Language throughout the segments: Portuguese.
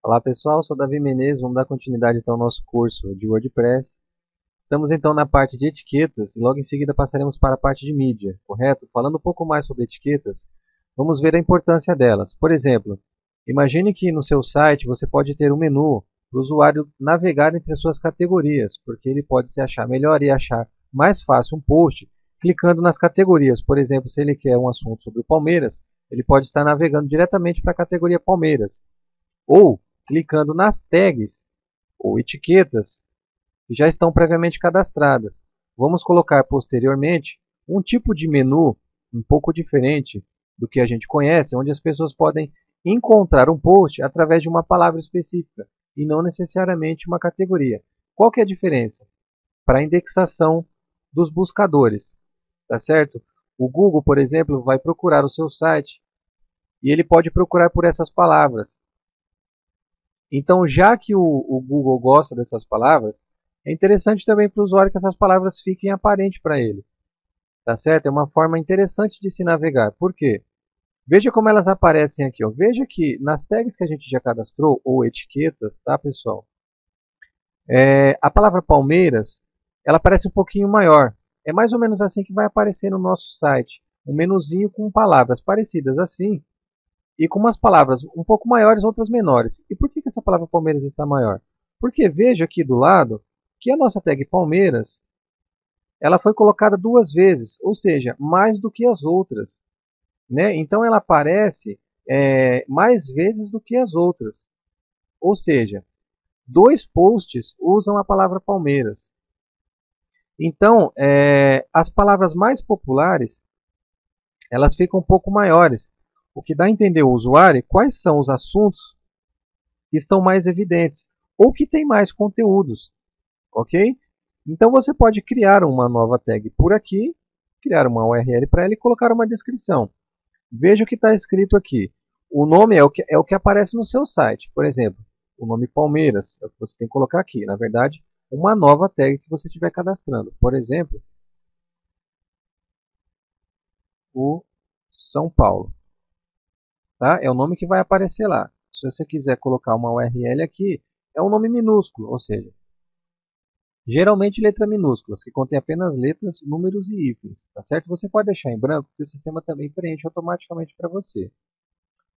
Olá pessoal, sou Davi Menezes, vamos dar continuidade então ao nosso curso de WordPress. Estamos então na parte de etiquetas e logo em seguida passaremos para a parte de mídia, correto? Falando um pouco mais sobre etiquetas, vamos ver a importância delas. Por exemplo, imagine que no seu site você pode ter um menu para o usuário navegar entre as suas categorias, porque ele pode se achar melhor e achar mais fácil um post clicando nas categorias. Por exemplo, se ele quer um assunto sobre o Palmeiras, ele pode estar navegando diretamente para a categoria Palmeiras. Ou clicando nas tags ou etiquetas que já estão previamente cadastradas. Vamos colocar posteriormente um tipo de menu um pouco diferente do que a gente conhece, onde as pessoas podem encontrar um post através de uma palavra específica e não necessariamente uma categoria. Qual que é a diferença? Para a indexação dos buscadores, tá certo? O Google, por exemplo, vai procurar o seu site e ele pode procurar por essas palavras. Então, já que o Google gosta dessas palavras, é interessante também para o usuário que essas palavras fiquem aparentes para ele. Tá certo? É uma forma interessante de se navegar. Por quê? Veja como elas aparecem aqui. Ó. Veja que nas tags que a gente já cadastrou, ou etiquetas, tá pessoal? A palavra Palmeiras, ela aparece um pouquinho maior. É mais ou menos assim que vai aparecer no nosso site. Um menuzinho com palavras parecidas assim, e com umas palavras um pouco maiores, outras menores. E por que essa palavra Palmeiras está maior? Porque veja aqui do lado que a nossa tag Palmeiras ela foi colocada duas vezes, ou seja, mais do que as outras. Né? Então ela aparece mais vezes do que as outras. Ou seja, dois posts usam a palavra Palmeiras. Então, as palavras mais populares elas ficam um pouco maiores, o que dá a entender ao usuário quais são os assuntos que estão mais evidentes ou que têm mais conteúdos, ok? Então você pode criar uma nova tag por aqui, criar uma URL para ela e colocar uma descrição. Veja o que está escrito aqui. O nome é o que aparece no seu site. Por exemplo, o nome Palmeiras é o que você tem que colocar aqui. Na verdade, uma nova tag que você estiver cadastrando. Por exemplo, o São Paulo. Tá? É o nome que vai aparecer lá. Se você quiser colocar uma URL aqui, é um nome minúsculo, ou seja, geralmente letras minúsculas, que contém apenas letras, números e hífens. Tá certo? Você pode deixar em branco, porque o sistema também preenche automaticamente para você.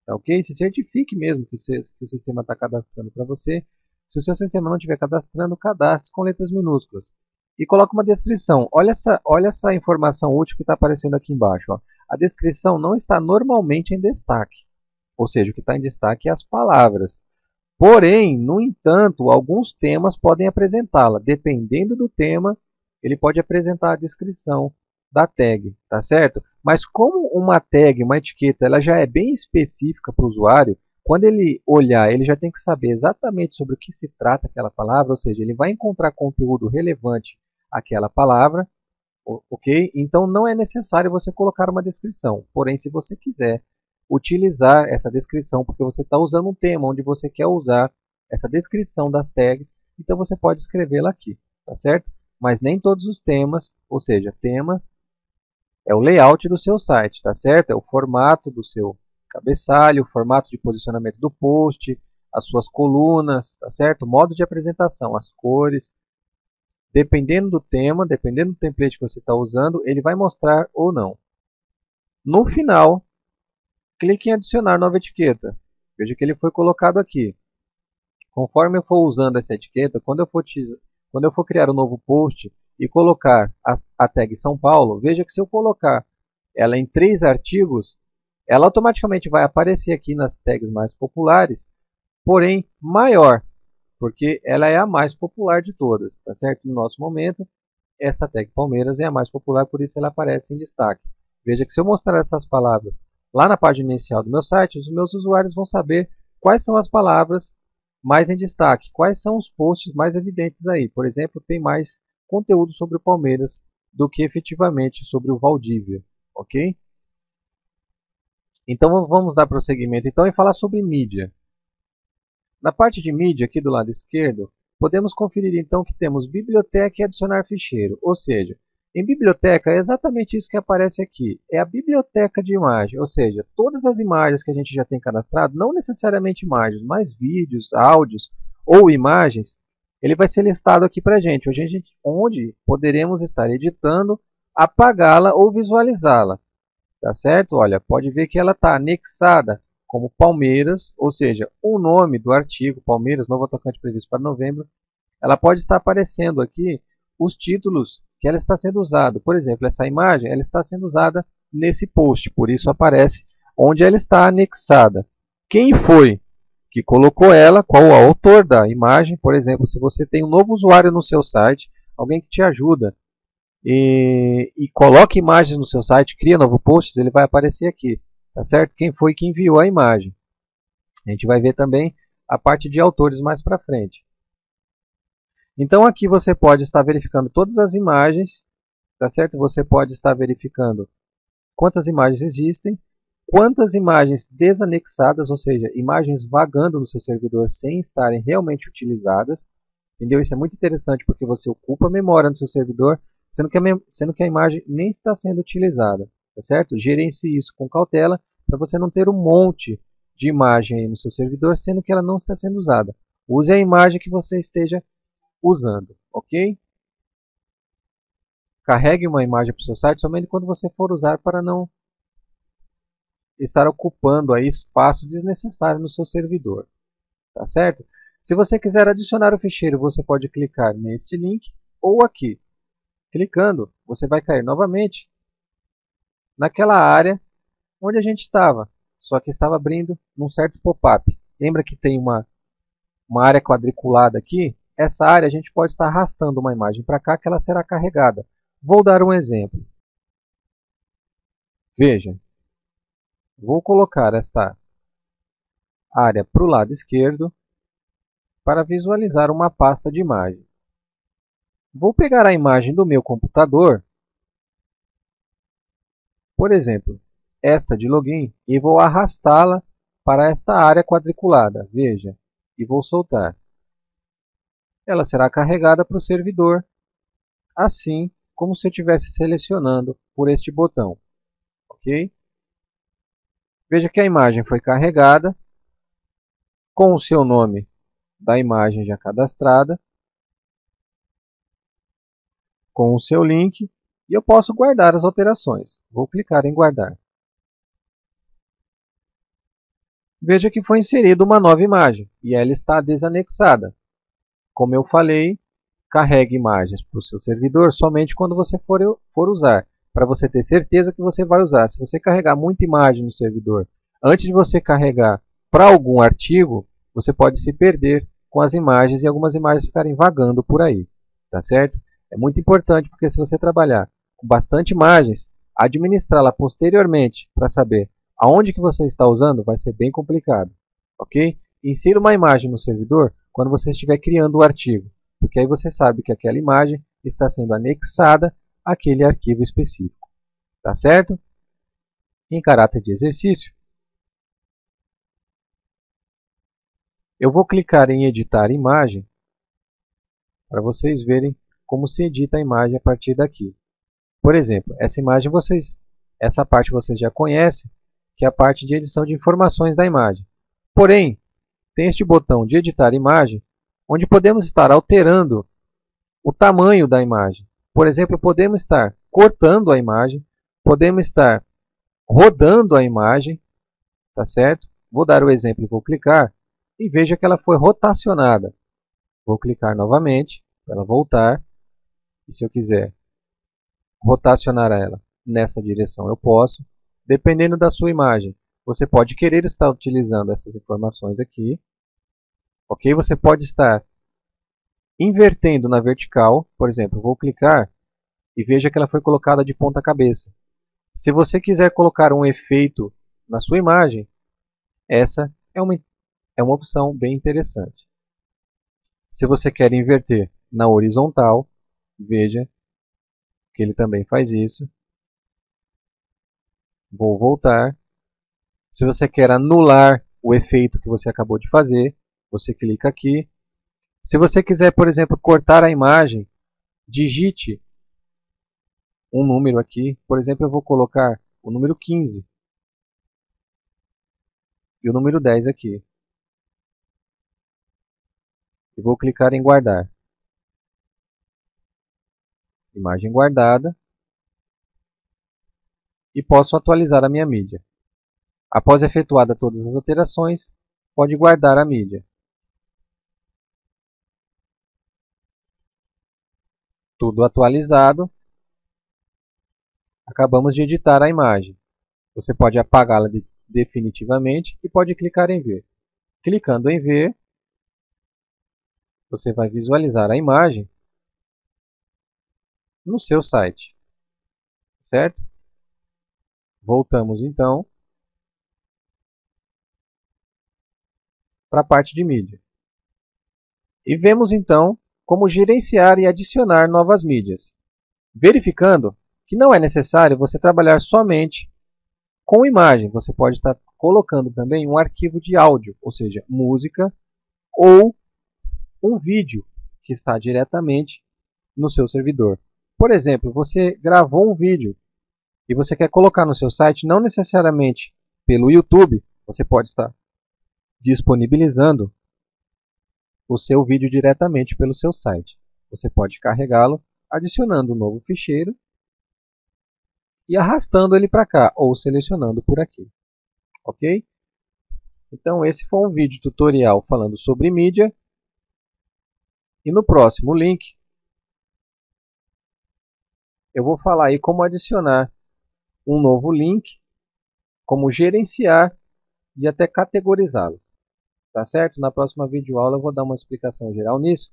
Tá ok? Se certifique mesmo que o sistema está cadastrando para você. Se o seu sistema não estiver cadastrando, cadastre com letras minúsculas. E coloque uma descrição. Olha essa informação útil que está aparecendo aqui embaixo. Ó. A descrição não está normalmente em destaque. Ou seja, o que está em destaque é as palavras. Porém, no entanto, alguns temas podem apresentá-la. Dependendo do tema, ele pode apresentar a descrição da tag, tá certo? Mas como uma tag, uma etiqueta, ela já é bem específica para o usuário, quando ele olhar, ele já tem que saber exatamente sobre o que se trata aquela palavra, ou seja, ele vai encontrar conteúdo relevante àquela palavra, ok? Então não é necessário você colocar uma descrição. Porém, se você quiser utilizar essa descrição, porque você está usando um tema onde você quer usar essa descrição das tags, então você pode escrevê-la aqui, tá certo? Mas nem todos os temas, ou seja, tema é o layout do seu site, tá certo? É o formato do seu cabeçalho, o formato de posicionamento do post, as suas colunas, tá certo? O modo de apresentação, as cores. Dependendo do tema, dependendo do template que você está usando, ele vai mostrar ou não. No final, clique em adicionar nova etiqueta. Veja que ele foi colocado aqui. Conforme eu for usando essa etiqueta, quando eu for criar um novo post e colocar a tag São Paulo, veja que se eu colocar ela em 3 artigos, ela automaticamente vai aparecer aqui nas tags mais populares, porém maior, porque ela é a mais popular de todas, tá certo? No nosso momento, essa tag Palmeiras é a mais popular, por isso ela aparece em destaque. Veja que se eu mostrar essas palavras lá na página inicial do meu site, os meus usuários vão saber quais são as palavras mais em destaque, quais são os posts mais evidentes aí. Por exemplo, tem mais conteúdo sobre o Palmeiras do que efetivamente sobre o Valdívia, ok? Então vamos dar prosseguimento então e falar sobre mídia. Na parte de mídia, aqui do lado esquerdo, podemos conferir então que temos biblioteca e adicionar ficheiro, ou seja, Em biblioteca é exatamente isso que aparece aqui. É a biblioteca de imagem, ou seja, todas as imagens que a gente já tem cadastrado, não necessariamente imagens, mas vídeos, áudios ou imagens, ele vai ser listado aqui para a gente, onde poderemos estar editando, apagá-la ou visualizá-la. Tá certo? Olha, pode ver que ela está anexada como Palmeiras, ou seja, o nome do artigo, Palmeiras, novo atacante previsto para novembro, ela pode estar aparecendo aqui os títulos que ela está sendo usada. Por exemplo, essa imagem ela está sendo usada nesse post, por isso aparece onde ela está anexada. Quem foi que colocou ela, qual o autor da imagem, por exemplo, se você tem um novo usuário no seu site, alguém que te ajuda e coloca imagens no seu site, cria novo posts, ele vai aparecer aqui, tá certo? Quem foi que enviou a imagem. A gente vai ver também a parte de autores mais para frente. Então aqui você pode estar verificando todas as imagens, tá certo? Você pode estar verificando quantas imagens existem, quantas imagens desanexadas, ou seja, imagens vagando no seu servidor sem estarem realmente utilizadas. Entendeu? Isso é muito interessante porque você ocupa a memória no seu servidor, sendo que a imagem nem está sendo utilizada. Tá certo? Gerencie isso com cautela para você não ter um monte de imagem aí no seu servidor, sendo que ela não está sendo usada. Use a imagem que você esteja usando, ok? Carregue uma imagem para o seu site somente quando você for usar para não estar ocupando aí espaço desnecessário no seu servidor, tá certo? Se você quiser adicionar o ficheiro, você pode clicar neste link ou aqui. Clicando, você vai cair novamente naquela área onde a gente estava, só que estava abrindo num certo pop-up. Lembra que tem uma área quadriculada aqui? Essa área a gente pode estar arrastando uma imagem para cá que ela será carregada. Vou dar um exemplo. Veja, vou colocar esta área para o lado esquerdo para visualizar uma pasta de imagem. Vou pegar a imagem do meu computador, por exemplo, esta de login, e vou arrastá-la para esta área quadriculada. Veja, e vou soltar. Ela será carregada para o servidor, assim como se eu estivesse selecionando por este botão. Ok? Veja que a imagem foi carregada com o seu nome da imagem já cadastrada, com o seu link, e eu posso guardar as alterações. Vou clicar em guardar. Veja que foi inserida uma nova imagem e ela está desanexada. Como eu falei, carregue imagens para o seu servidor somente quando você for usar, para você ter certeza que você vai usar. Se você carregar muita imagem no servidor, antes de você carregar para algum artigo, você pode se perder com as imagens e algumas imagens ficarem vagando por aí, tá certo? É muito importante porque se você trabalhar com bastante imagens, administrá-la posteriormente para saber aonde que você está usando vai ser bem complicado, ok? Insira uma imagem no servidor quando você estiver criando o artigo, porque aí você sabe que aquela imagem está sendo anexada àquele arquivo específico, tá certo? Em caráter de exercício, eu vou clicar em editar imagem para vocês verem como se edita a imagem a partir daqui. Por exemplo, essa parte vocês já conhecem, que é a parte de edição de informações da imagem. Porém, tem este botão de editar imagem, onde podemos estar alterando o tamanho da imagem. Por exemplo, podemos estar cortando a imagem, podemos estar rodando a imagem, tá certo? Vou dar o exemplo e vou clicar, e veja que ela foi rotacionada. Vou clicar novamente, para ela voltar, e se eu quiser rotacionar ela nessa direção, eu posso. Dependendo da sua imagem, você pode querer estar utilizando essas informações aqui. Ok? Você pode estar invertendo na vertical. Por exemplo, vou clicar e veja que ela foi colocada de ponta cabeça. Se você quiser colocar um efeito na sua imagem, essa é uma opção bem interessante. Se você quer inverter na horizontal, veja que ele também faz isso. Vou voltar. Se você quer anular o efeito que você acabou de fazer, você clica aqui. Se você quiser, por exemplo, cortar a imagem, digite um número aqui. Por exemplo, eu vou colocar o número 15 e o número 10 aqui. E vou clicar em guardar. Imagem guardada. E posso atualizar a minha mídia. Após efetuada todas as alterações, pode guardar a mídia. Tudo atualizado. Acabamos de editar a imagem. Você pode apagá-la definitivamente e pode clicar em ver. Clicando em ver, você vai visualizar a imagem no seu site, certo? Voltamos então para a parte de mídia. E vemos então como gerenciar e adicionar novas mídias, verificando que não é necessário você trabalhar somente com imagem. Você pode estar colocando também um arquivo de áudio, ou seja, música ou um vídeo que está diretamente no seu servidor. Por exemplo, você gravou um vídeo e você quer colocar no seu site, não necessariamente pelo YouTube, você pode estar disponibilizando o seu vídeo diretamente pelo seu site. Você pode carregá-lo adicionando um novo ficheiro e arrastando ele para cá, ou selecionando por aqui. Ok? Então esse foi um vídeo tutorial falando sobre mídia. E no próximo link, eu vou falar aí como adicionar um novo link, como gerenciar e até categorizá-lo. Tá certo? Na próxima videoaula eu vou dar uma explicação geral nisso.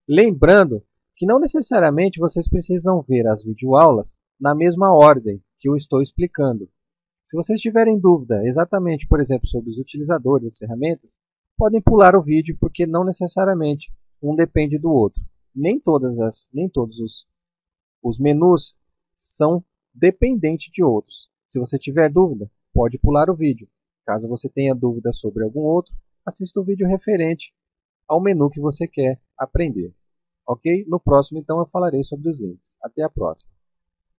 Lembrando que não necessariamente vocês precisam ver as videoaulas na mesma ordem que eu estou explicando. Se vocês tiverem dúvida exatamente, por exemplo, sobre os utilizadores das ferramentas, podem pular o vídeo, porque não necessariamente um depende do outro. Nem todos os menus são dependentes de outros. Se você tiver dúvida, pode pular o vídeo. Caso você tenha dúvida sobre algum outro, assista o vídeo referente ao menu que você quer aprender. Ok? No próximo, então, eu falarei sobre os links. Até a próxima.